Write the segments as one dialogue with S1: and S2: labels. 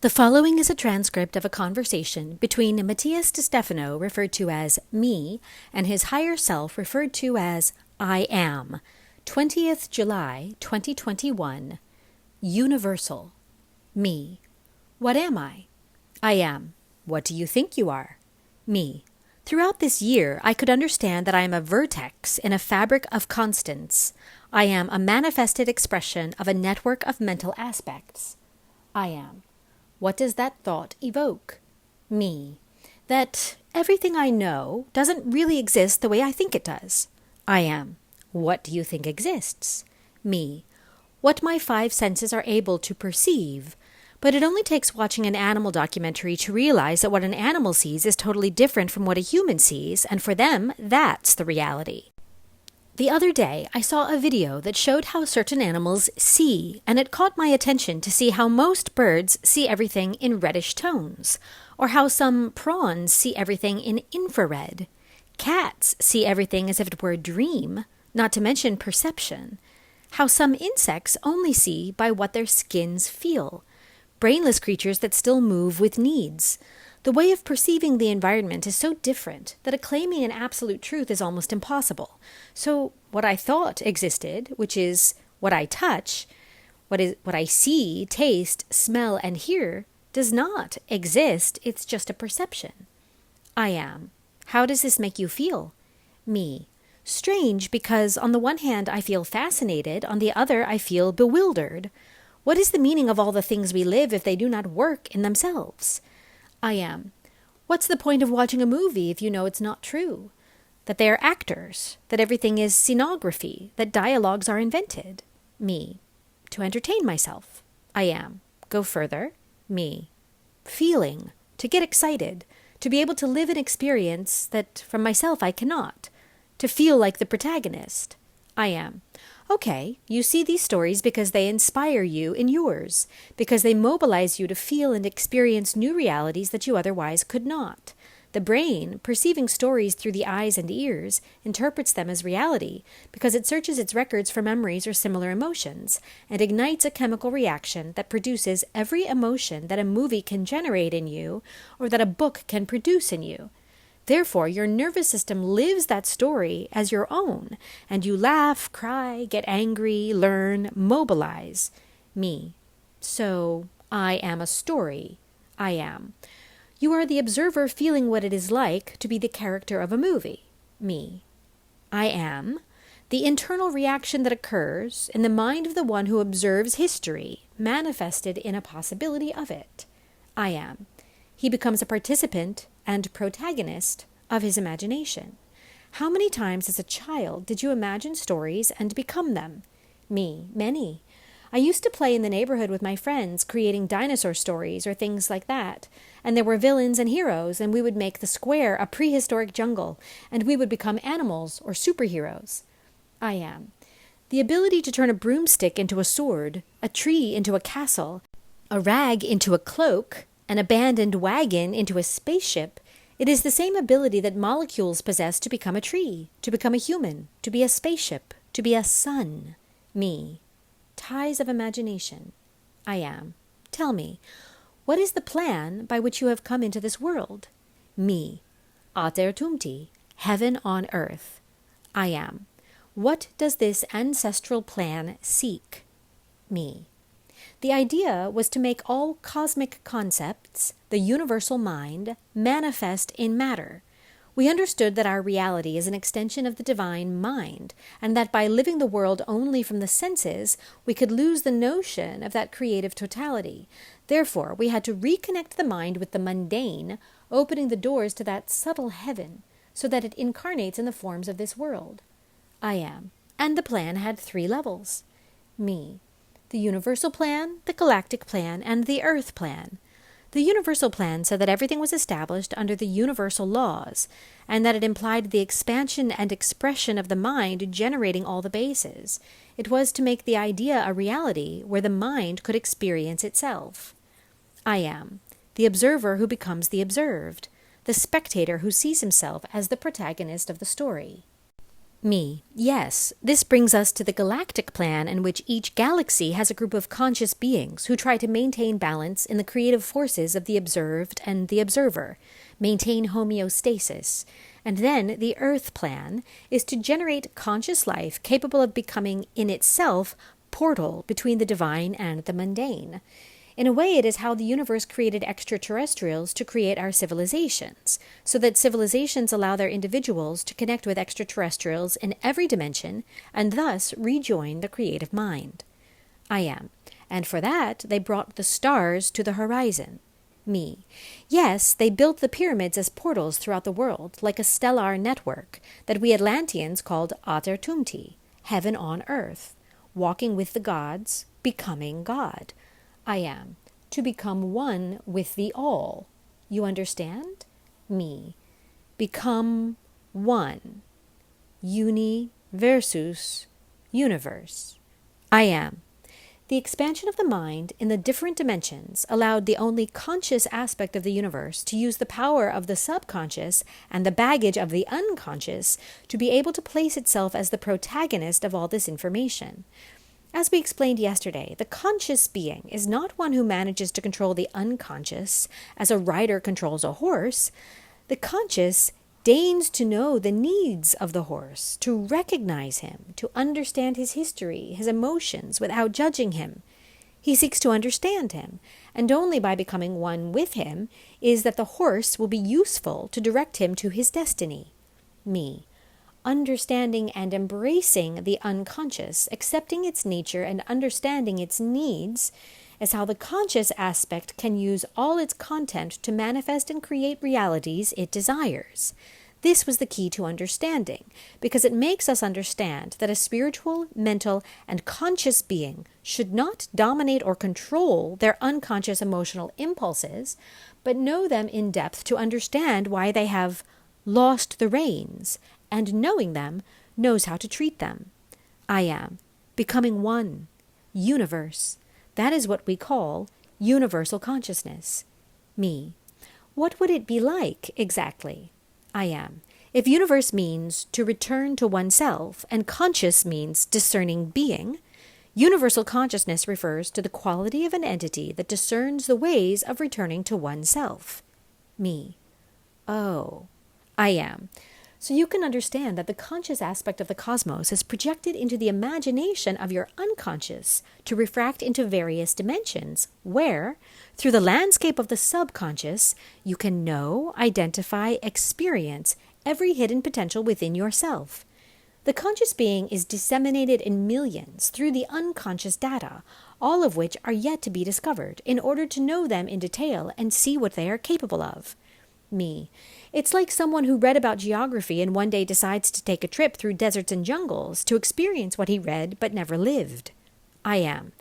S1: The following is a transcript of a conversation between Matías De Stefano, referred to as me, and his higher self, referred to as I am. 20th July, 2021. Universal. Me. What am I? I am. What do you think you are? Me. Throughout this year, I could understand that I am a vertex in a fabric of constants. I am a manifested expression of a network of mental aspects. I am. What does that thought evoke? Me. That everything I know doesn't really exist the way I think it does. I am. What do you think exists? Me. What my five senses are able to perceive. But it only takes watching an animal documentary to realize that what an animal sees is totally different from what a human sees, and for them, that's the reality. The other day, I saw a video that showed how certain animals see, and it caught my attention to see how most birds see everything in reddish tones, or how some prawns see everything in infrared. Cats see everything as if it were a dream, not to mention perception. How some insects only see by what their skins feel. Brainless creatures that still move with needs. The way of perceiving the environment is so different that claiming an absolute truth is almost impossible. So what I thought existed, which is what I touch, what I see, taste, smell, and hear, does not exist. It's just a perception. I am. How does this make you feel? Me. Strange, because on the one hand I feel fascinated, on the other I feel bewildered. What is the meaning of all the things we live if they do not work in themselves? I am. What's the point of watching a movie if you know it's not true? That they are actors, that everything is scenography, that dialogues are invented. Me. To entertain myself. I am. Go further. Me. Feeling. To get excited. To be able to live an experience that from myself I cannot. To feel like the protagonist. I am. Okay, you see these stories because they inspire you in yours, because they mobilize you to feel and experience new realities that you otherwise could not. The brain, perceiving stories through the eyes and ears, interprets them as reality because it searches its records for memories or similar emotions, and ignites a chemical reaction that produces every emotion that a movie can generate in you or that a book can produce in you. Therefore, your nervous system lives that story as your own, and you laugh, cry, get angry, learn, mobilize. Me. So, I am a story. I am. You are the observer feeling what it is like to be the character of a movie. Me. I am. The internal reaction that occurs in the mind of the one who observes history, manifested in a possibility of it. I am. He becomes a participant and protagonist of his imagination. How many times as a child did you imagine stories and become them? Me, many. I used to play in the neighborhood with my friends, creating dinosaur stories or things like that. And there were villains and heroes, and we would make the square a prehistoric jungle, and we would become animals or superheroes. I am. The ability to turn a broomstick into a sword, a tree into a castle, a rag into a cloak, an abandoned wagon into a spaceship, it is the same ability that molecules possess to become a tree, to become a human, to be a spaceship, to be a sun. Me. Ties of imagination. I am. Tell me, what is the plan by which you have come into this world? Me. Ater tumti, heaven on earth. I am. What does this ancestral plan seek? Me. The idea was to make all cosmic concepts, the universal mind, manifest in matter. We understood that our reality is an extension of the divine mind, and that by living the world only from the senses, we could lose the notion of that creative totality. Therefore, we had to reconnect the mind with the mundane, opening the doors to that subtle heaven, so that it incarnates in the forms of this world. I am. And the plan had 3 levels. Me. The universal plan, the galactic plan, and the earth plan. The universal plan said that everything was established under the universal laws, and that it implied the expansion and expression of the mind generating all the bases. It was to make the idea a reality where the mind could experience itself. I am. The observer who becomes the observed. The spectator who sees himself as the protagonist of the story. Me. Yes, this brings us to the galactic plan in which each galaxy has a group of conscious beings who try to maintain balance in the creative forces of the observed and the observer, maintain homeostasis. And then the Earth plan is to generate conscious life capable of becoming in itself portal between the divine and the mundane. In a way, it is how the universe created extraterrestrials to create our civilizations, so that civilizations allow their individuals to connect with extraterrestrials in every dimension and thus rejoin the creative mind. I am. And for that, they brought the stars to the horizon. Me. Yes, they built the pyramids as portals throughout the world, like a stellar network that we Atlanteans called Atertumti, heaven on earth, walking with the gods, becoming God. I am. To become one with the all. You understand? Me. Become one. Uni versus universe. I am. The expansion of the mind in the different dimensions allowed the only conscious aspect of the universe to use the power of the subconscious and the baggage of the unconscious to be able to place itself as the protagonist of all this information. As we explained yesterday, the conscious being is not one who manages to control the unconscious as a rider controls a horse. The conscious deigns to know the needs of the horse, to recognize him, to understand his history, his emotions, without judging him. He seeks to understand him, and only by becoming one with him is that the horse will be useful to direct him to his destiny. Me. Understanding and embracing the unconscious, accepting its nature and understanding its needs, is how the conscious aspect can use all its content to manifest and create realities it desires. This was the key to understanding, because it makes us understand that a spiritual, mental, and conscious being should not dominate or control their unconscious emotional impulses, but know them in depth to understand why they have lost the reins, and knowing them, knows how to treat them. I am. Becoming one. Universe. That is what we call universal consciousness. Me. What would it be like, exactly? I am. If universe means to return to oneself, and conscious means discerning being, universal consciousness refers to the quality of an entity that discerns the ways of returning to oneself. Me. Oh. I am. So you can understand that the conscious aspect of the cosmos is projected into the imagination of your unconscious to refract into various dimensions, where, through the landscape of the subconscious, you can know, identify, experience every hidden potential within yourself. The conscious being is disseminated in millions through the unconscious data, all of which are yet to be discovered, in order to know them in detail and see what they are capable of. Me. It's like someone who read about geography and one day decides to take a trip through deserts and jungles to experience what he read but never lived. I am.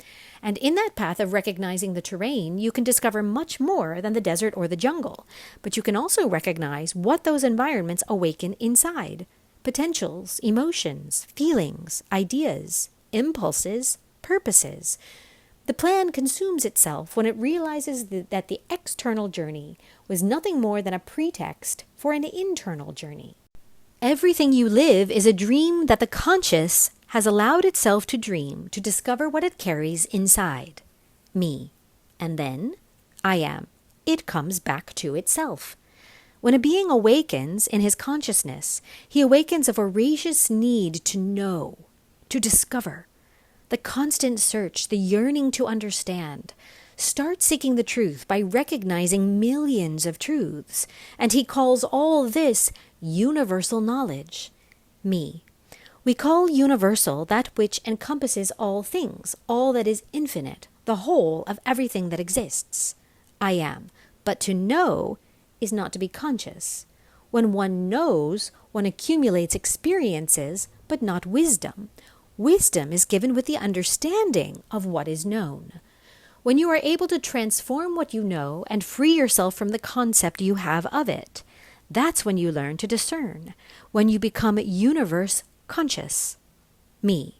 S1: And in that path of recognizing the terrain, you can discover much more than the desert or the jungle, but you can also recognize what those environments awaken inside. Potentials, emotions, feelings, ideas, impulses, purposes. The plan consumes itself when it realizes that the external journey was nothing more than a pretext for an internal journey. Everything you live is a dream that the conscious has allowed itself to dream to discover what it carries inside. Me. And then, I am. It comes back to itself. When a being awakens in his consciousness, he awakens a voracious need to know, to discover. The constant search, the yearning to understand. Start seeking the truth by recognizing millions of truths, and he calls all this universal knowledge. Me. We call universal that which encompasses all things, all that is infinite, the whole of everything that exists. I am. But to know is not to be conscious. When one knows, one accumulates experiences, but not wisdom. Wisdom is given with the understanding of what is known. When you are able to transform what you know and free yourself from the concept you have of it, that's when you learn to discern, when you become universe conscious. Me.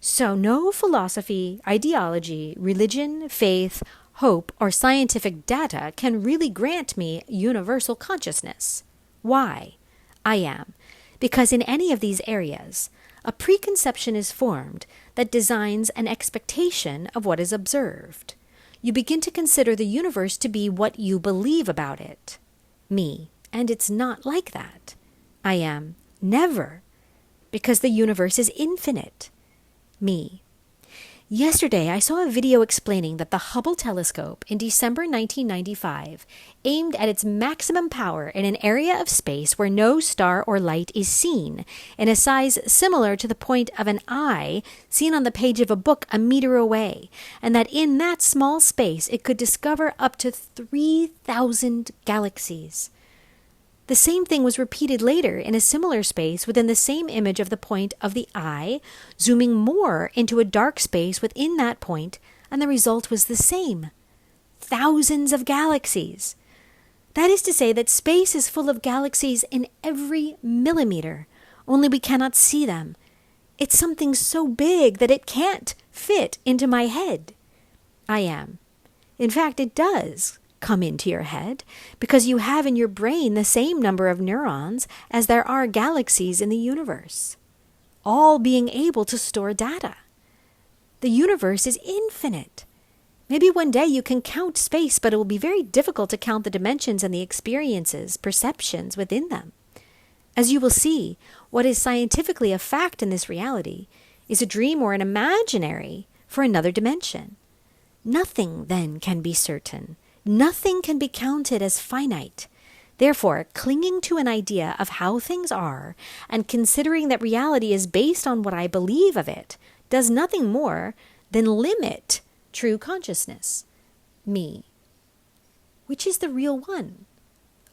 S1: So no philosophy, ideology, religion, faith, hope, or scientific data can really grant me universal consciousness. Why? I am. because in any of these areas, a preconception is formed that designs an expectation of what is observed. You begin to consider the universe to be what you believe about it. Me, and it's not like that. I am never, because the universe is infinite. Me. Yesterday, I saw a video explaining that the Hubble telescope in December 1995 aimed at its maximum power in an area of space where no star or light is seen, in a size similar to the point of an eye seen on the page of a book a meter away, and that in that small space it could discover up to 3,000 galaxies. The same thing was repeated later in a similar space within the same image of the point of the eye, zooming more into a dark space within that point, and the result was the same. Thousands of galaxies. That is to say that space is full of galaxies in every millimeter, only we cannot see them. It's something so big that it can't fit into my head. I am. In fact, it does come into your head, because you have in your brain the same number of neurons as there are galaxies in the universe, all being able to store data. The universe is infinite. Maybe one day you can count space, but it will be very difficult to count the dimensions and the experiences, perceptions within them. As you will see, what is scientifically a fact in this reality is a dream or an imaginary for another dimension. Nothing then can be certain. Nothing can be counted as finite. Therefore, clinging to an idea of how things are and considering that reality is based on what I believe of it does nothing more than limit true consciousness. Me. Which is the real one?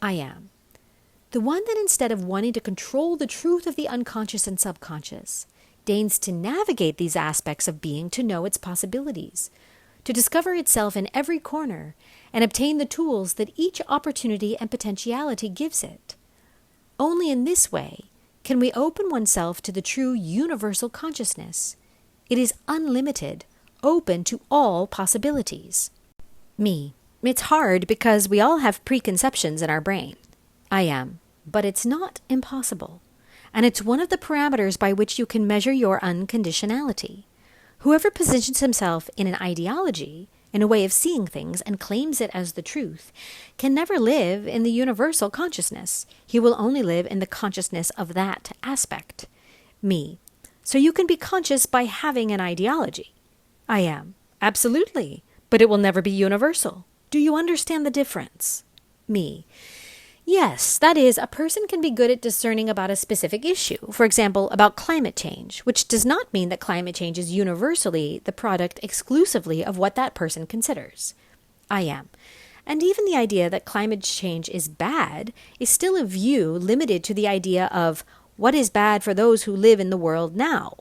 S1: I am. The one that instead of wanting to control the truth of the unconscious and subconscious, deigns to navigate these aspects of being to know its possibilities, to discover itself in every corner, and obtain the tools that each opportunity and potentiality gives it. Only in this way can we open oneself to the true universal consciousness. It is unlimited, open to all possibilities. Me. It's hard because we all have preconceptions in our brain. I am. But it's not impossible. And it's one of the parameters by which you can measure your unconditionality. Whoever positions himself in an ideology, in a way of seeing things, and claims it as the truth, can never live in the universal consciousness. He will only live in the consciousness of that aspect. Me. So you can be conscious by having an ideology. I am. Absolutely. But it will never be universal. Do you understand the difference? Me. Yes, that is, a person can be good at discerning about a specific issue, for example, about climate change, which does not mean that climate change is universally the product exclusively of what that person considers. I am. And even the idea that climate change is bad is still a view limited to the idea of what is bad for those who live in the world now.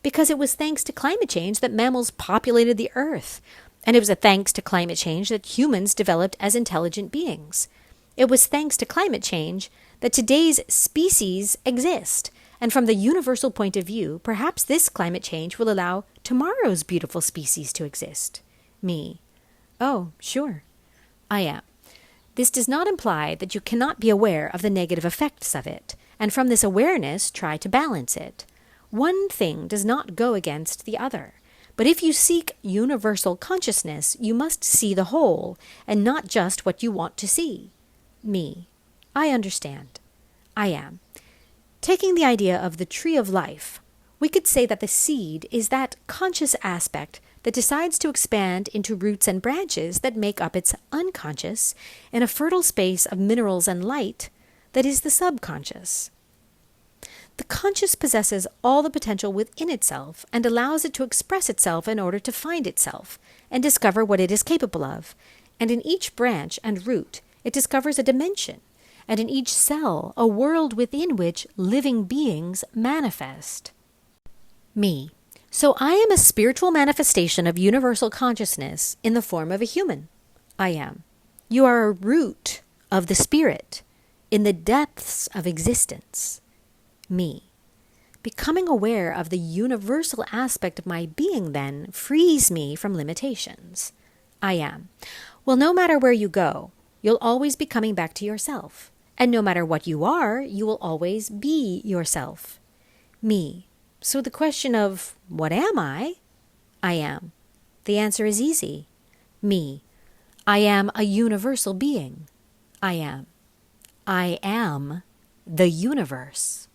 S1: Because it was thanks to climate change that mammals populated the earth, and it was thanks to climate change that humans developed as intelligent beings. It was thanks to climate change that today's species exist, and from the universal point of view, perhaps this climate change will allow tomorrow's beautiful species to exist. Me. Oh, sure. I am. This does not imply that you cannot be aware of the negative effects of it, and from this awareness try to balance it. One thing does not go against the other. But if you seek universal consciousness, you must see the whole, and not just what you want to see. Me. I understand. I am. Taking the idea of the tree of life, we could say that the seed is that conscious aspect that decides to expand into roots and branches that make up its unconscious in a fertile space of minerals and light that is the subconscious. The conscious possesses all the potential within itself and allows it to express itself in order to find itself and discover what it is capable of, and in each branch and root it discovers a dimension, and in each cell a world within which living beings manifest. Me. So I am a spiritual manifestation of universal consciousness in the form of a human. I am. You are a root of the spirit in the depths of existence. Me. Becoming aware of the universal aspect of my being, then, frees me from limitations. I am. Well, no matter where you go, you'll always be coming back to yourself. And no matter what you are, you will always be yourself. Me. So the question of, what am I? I am. The answer is easy. Me. I am a universal being. I am. I am the universe.